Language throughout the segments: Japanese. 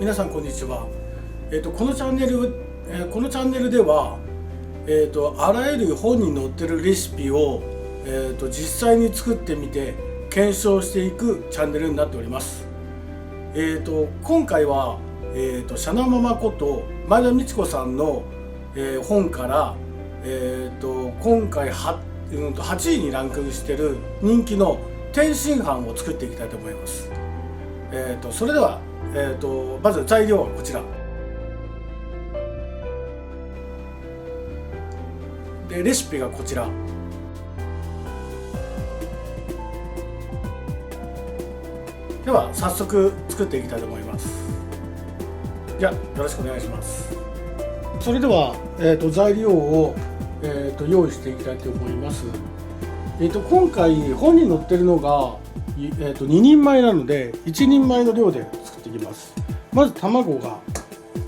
皆さんこんにちは。このチャンネルでは、あらゆる本に載ってるレシピを、実際に作ってみて検証していくチャンネルになっております。今回は、シャナママこと前田美智子さんの、本から、今回8位にランクしてる人気の天津飯を作っていきたいと思います。それでは、まず材料はこちらで、レシピがこちら。では早速作っていきたいと思います。じゃあよろしくお願いします。それでは、材料を、用意していきたいと思います。今回本に載ってるのが2人前なので1人前の量で作っていきます。まず卵が、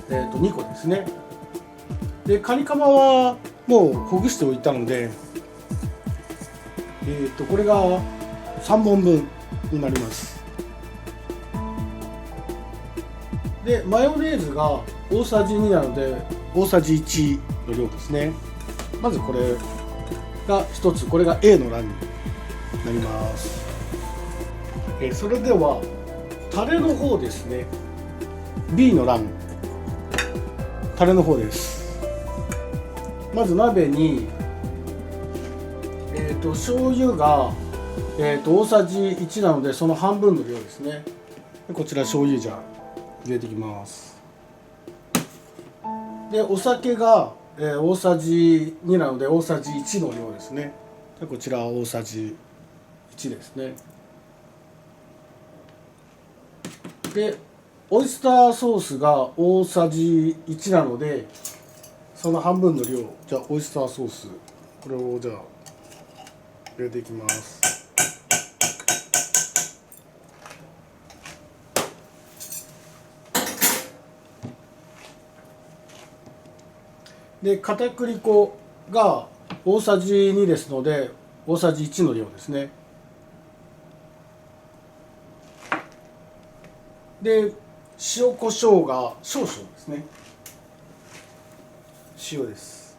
2個ですね。でカニカマはもうほぐしておいたので、これが3本分になります。でマヨネーズが大さじ2なので大さじ1の量ですね。まずこれが1つ、これが A の欄になります。それではタレの方ですね、 B の欄、タレの方です。まず鍋に、醤油が、大さじ1なのでその半分の量ですね。でこちら醤油じゃ入れていきます。でお酒が、大さじ2なので大さじ1の量ですね。でこちら大さじ1ですね。でオイスターソースが大さじ1なのでその半分の量、じゃあオイスターソース、これをじゃあ入れていきます。で片栗粉が大さじ2ですので大さじ1の量ですね。で塩コショウが少々ですね。塩です。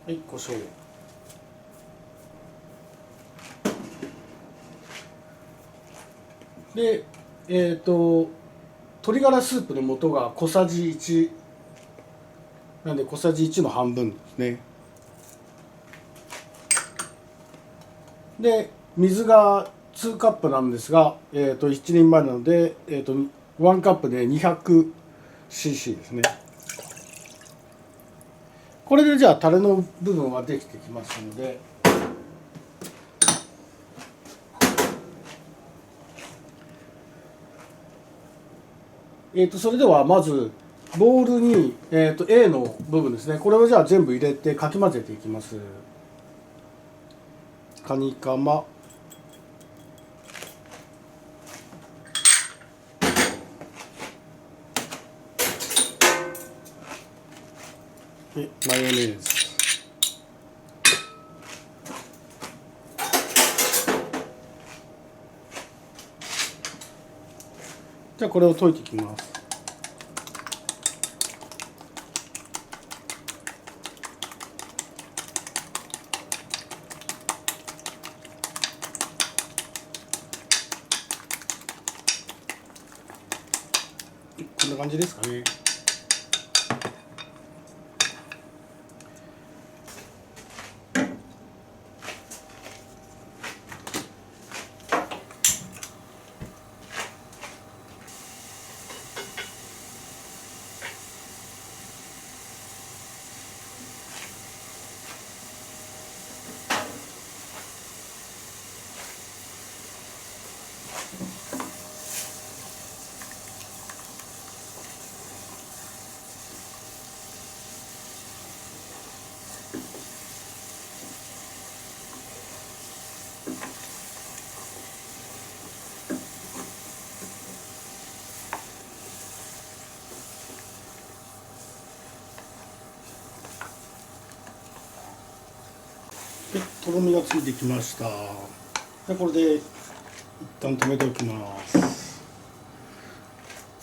はい、コショウ。で鶏ガラスープの素が小さじ1なんで小さじ1の半分ですね。で水が2カップなんですが、1人前なので、1カップで 200cc ですね。これでじゃあタレの部分はできてきますので、それではまずボウルに、A の部分ですね、これをじゃあ全部入れてかき混ぜていきます。カニカマ、でマヨネーズ、じゃあこれを溶いていきます。こんな感じですかね。でとろみがついてきました。でこれで一旦止めておきます。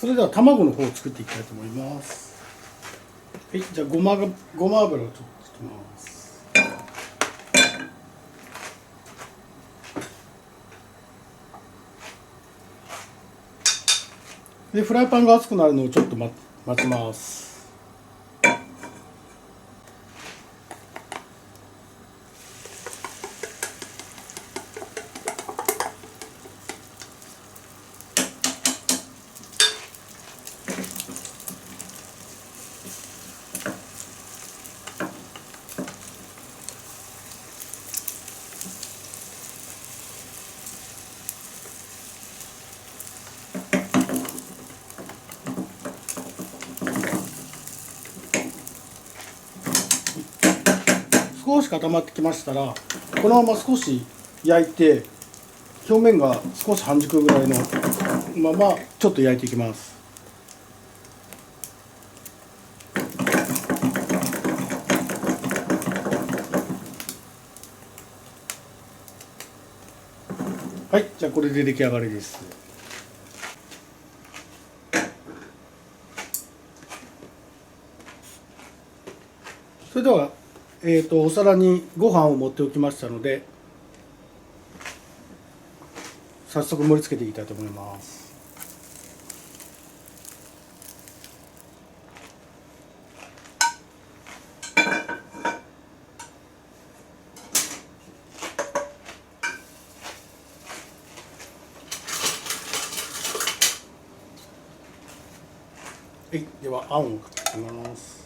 それでは卵の方を作っていきたいと思います。はい、じゃあごま油をちょっとつけます。でフライパンが熱くなるのをちょっと待ちます。少し固まってきましたら、このまま少し焼いて表面が少し半熟ぐらいのままちょっと焼いていきます。はい、じゃあこれで出来上がりです。それではお皿にご飯を盛っておきましたので、早速盛り付けていきたいと思います。はい、ではあんをかけていきます。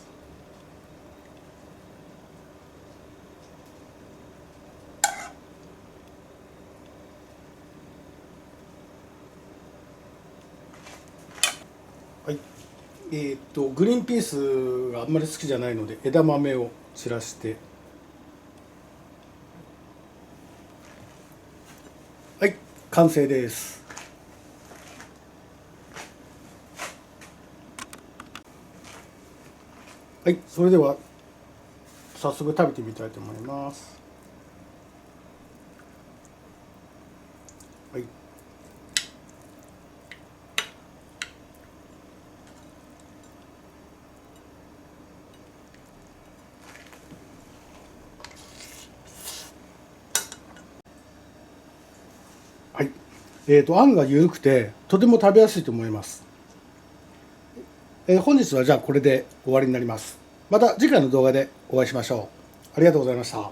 はい、グリーンピースがあんまり好きじゃないので枝豆を散らして、はい、完成です。はい、それでは早速食べてみたいと思います。はい、はい、あんが緩くてとても食べやすいと思います。本日はじゃあこれで終わりになります。また次回の動画でお会いしましょう。ありがとうございました。